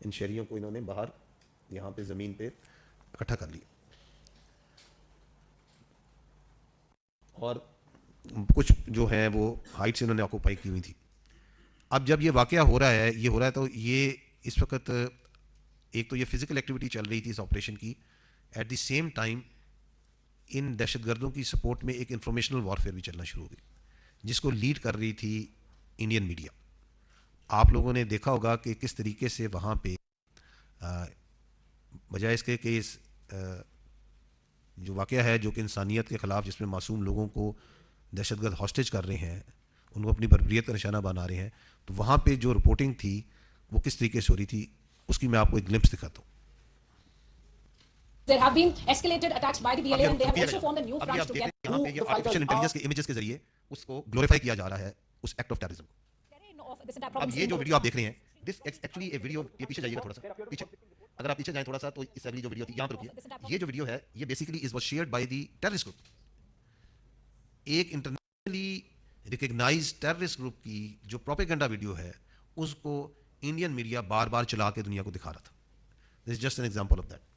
ان شہریوں کو انہوں نے باہر یہاں پہ زمین پہ اکٹھا کر لیا اور کچھ جو ہیں وہ ہائٹ سے انہوں نے آکوپائی کی ہوئی تھی. اب جب یہ واقعہ ہو رہا ہے تو یہ اس وقت ایک تو یہ فزیکل ایکٹیویٹی چل رہی تھی اس آپریشن کی, ایٹ دی سیم ٹائم ان دہشت گردوں کی سپورٹ میں ایک انفارمیشنل وارفیئر بھی چلنا شروع ہو گئی جس کو لیڈ کر رہی تھی انڈین میڈیا. آپ لوگوں نے دیکھا ہوگا کہ کس طریقے سے وہاں پہ بجائے اس کے کہ اس جو واقعہ ہے جو کہ انسانیت کے خلاف جس میں معصوم لوگوں کو دہشت گرد ہاسٹیج کر رہے ہیں, ان کو اپنی بربریت کا نشانہ بنا رہے ہیں, تو وہاں پہ جو رپورٹنگ تھی وہ کس طریقے سے ہو رہی تھی اس کی میں آپ کو ایک گلمپس دکھاتا ہوں. There have been escalated attacks by the BLA and they have also formed a new front to get یہاں پہ یہ آرٹیفیشل انٹیلیجنس کے امیجز کے ذریعے اس کو گلوریفائی کیا جا رہا ہے اس ایکٹ آف ٹیررزم کو. terrain of this entire اب province. یہ جو ویڈیو آپ دیکھ رہے ہیں دس ایکچولی اے ویڈیو, یہ پیچھے جائیے گا تھوڑا سا پیچھے, اگر آپ پیچھے جائیں تھوڑا سا تو اس والی جو ویڈیو تھی یہاں پہ رکیے. یہ جو ویڈیو ہے یہ basically is was shared by the terrorist group, ایک انٹرنیشنلی ریکگنائزڈ ٹیررسٹ گروپ کی جو پروپیگنڈا ویڈیو ہے اس کو انڈین میڈیا بار بار چلا کے دنیا کو دکھا رہا تھا. This is just an example of that.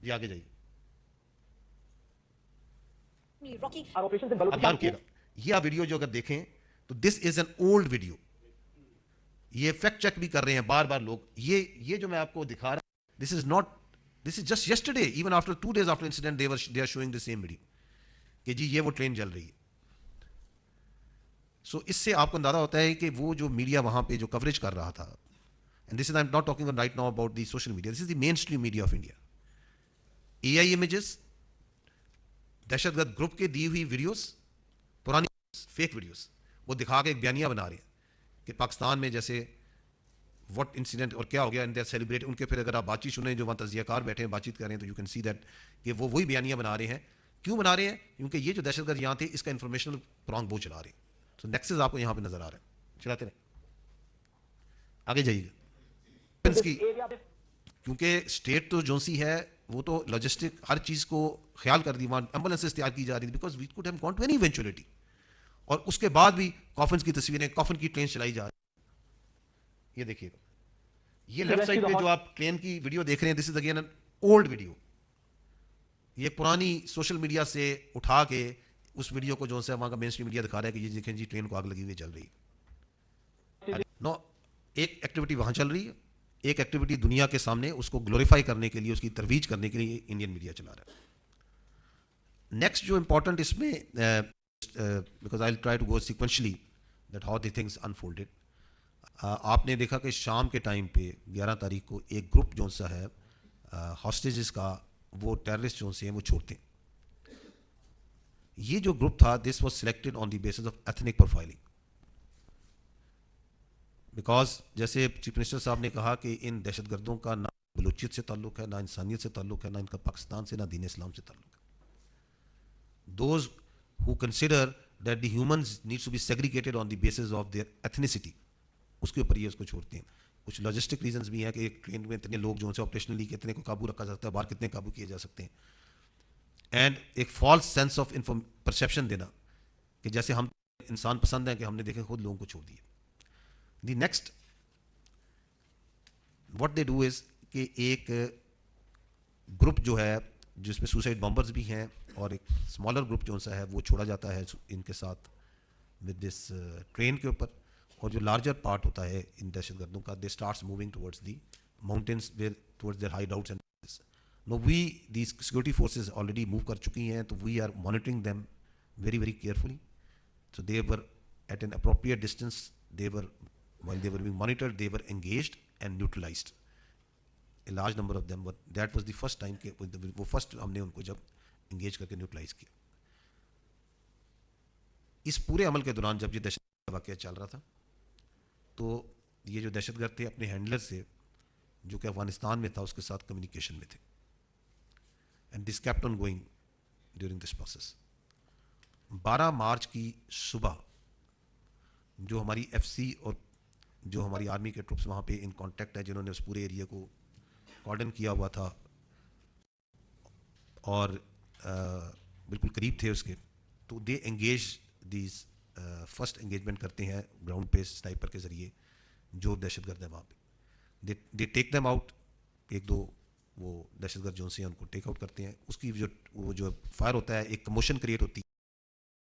جی آگے جائیے. Rocky. اب یہاں رکیے گا, یہ ویڈیو جو اگر دیکھیں تو دس از این اولڈ ویڈیو, یہ فیکٹ چیک بھی کر رہے ہیں بار بار لوگ. یہ جو میں آپ کو دکھا رہا ہوں this is just yesterday, even after 2 days after incident they are showing the same video کہ جی یہ وہ ٹرین چل رہی ہے. سو اس سے آپ کو اندازہ ہوتا ہے کہ وہ جو میڈیا وہاں پہ جو کوریج کر رہا تھا, and this is I am not talking right now about the social media, this is the mainstream media of India. A I images, دہشت گرد گروپ کے دی ہوئی ویڈیوز, پرانی فیک ویڈیوز وہ دکھا کے ایک بیانیہ بنا رہے ہیں کہ پاکستان میں جیسے واٹ انسیڈنٹ اور کیا ہو گیا, اینڈ دے سیلیبریٹ. ان کے پھر اگر آپ بات چیت سنیں جو وہاں تجزیہ کار بیٹھے ہیں بات چیت کر رہے ہیں تو یو کین سی دیٹ کہ وہ وہی بیانیہ بنا رہے ہیں. کیوں بنا رہے ہیں؟ کیونکہ یہ جو دہشت گرد یہاں تھے اس کا انفارمیشنل پرانگ وہ چلا رہے ہیں. تو نیکسس آپ کو یہاں پہ نظر آ رہا ہے, چلاتے رہیں, آگے جائیے گا. کیونکہ اسٹیٹ تو جو سی ہے وہ تو لاجسٹک ہر چیز کو خیال کر دی, وہاں ایمبولینسز تیار کی جا رہی تھی because we could have gone to any eventuality. اور اس کے بعد بھی کافنس کی تصویریں, کافن کی ٹرین چلائی جا رہی. یہ دیکھیے گا, یہ لیفٹ سائڈ پہ جو آپ ٹرین کی ویڈیو دیکھ رہے ہیں this is again an old video. یہ پرانی سوشل میڈیا سے اٹھا کے اس ویڈیو کو جو ہے وہاں کا مین اسٹریم میڈیا دکھا رہا ہے کہ یہ دیکھیں جی ٹرین کو آگ لگی ہوئی چل رہی ہے. نو, ایک ایکٹیویٹی وہاں چل رہی ہے, ایک ایکٹیویٹی دنیا کے سامنے اس کو گلوریفائی کرنے کے لیے, اس کی ترویج کرنے کے لیے انڈین میڈیا چلا رہا ہے. نیکسٹ جو امپورٹنٹ اس میں, because I will try to go sequentially that how the things unfolded. آپ نے دیکھا کہ شام کے ٹائم پہ 11 تاریخ کو ایک گروپ جو سا ہے ہاسٹیجز کا, وہ ٹیررسٹ جو سے ہیں وہ چھوڑتے ہیں. یہ جو گروپ تھا this was selected on the basis of ethnic profiling, because جیسے چیف منسٹر صاحب نے کہا کہ ان دہشت گردوں کا نہ بلوچیت سے تعلق ہے, نہ انسانیت سے تعلق ہے, نہ ان کا پاکستان سے, نہ دین اسلام سے تعلق ہے. Those who consider that the humans needs to be segregated on the basis of their ethnicity, اس کے اوپر یہ اس کو چھوڑتے ہیں. کچھ لاجسٹک ریزنز بھی ہیں کہ ایک ٹرین میں اتنے لوگ جو ہیں آپریشنلی کتنے کو قابو رکھا جا سکتا ہے, باہر کتنے قابو کیے جا سکتے ہیں, اینڈ ایک فالس سینس آف پرسیپشن دینا کہ جیسے ہم انسان پسند ہیں کہ ہم نے دیکھے خود لوگوں کو چھوڑ دیا. The next what they do is کہ ایک گروپ جو ہے جس میں سوسائڈ بمبرز بھی ہیں اور ایک اسمالر گروپ جو سا ہے وہ چھوڑا جاتا ہے ان کے ساتھ ود دس ٹرین کے اوپر. اور جو لارجر پارٹ ہوتا ہے ان دہشت گردوں کا, دے starts moving towards the mountains where towards their Hyde outs. Know we the security forces already move کر چکی ہیں, تو we are monitoring them very very carefully. So they were at an appropriate distance, while they were being monitored, they were engaged and neutralized. A large number of them, but that was the first time کہ وہ first ہم نے ان کو جب engage کر کے neutralise کیا. اس پورے عمل کے دوران جب یہ دہشت گرد واقعہ چل رہا تھا تو یہ جو دہشت گرد تھے اپنے ہینڈلر سے جو کہ افغانستان میں تھا اس کے ساتھ کمیونیکیشن میں تھے, and this kept on going during this process. 12 March کی صبح جو ہماری ایف سی اور جو ہماری آرمی کے ٹروپس وہاں پہ ان کانٹیکٹ ہیں جنہوں نے اس پورے ایریا کو کارڈن کیا ہوا تھا اور بالکل قریب تھے اس کے, تو they engage these first engagement کرتے ہیں گراؤنڈ پہ سنائپر کے ذریعے جو دہشت گرد ہے وہاں پہ. دے ٹیک دیم آؤٹ. ایک دو وہ دہشت گرد جو سے ہیں ان کو ٹیک آؤٹ کرتے ہیں. اس کی جو وہ جو فائر ہوتا ہے ایک کموشن کریٹ ہوتی ہے.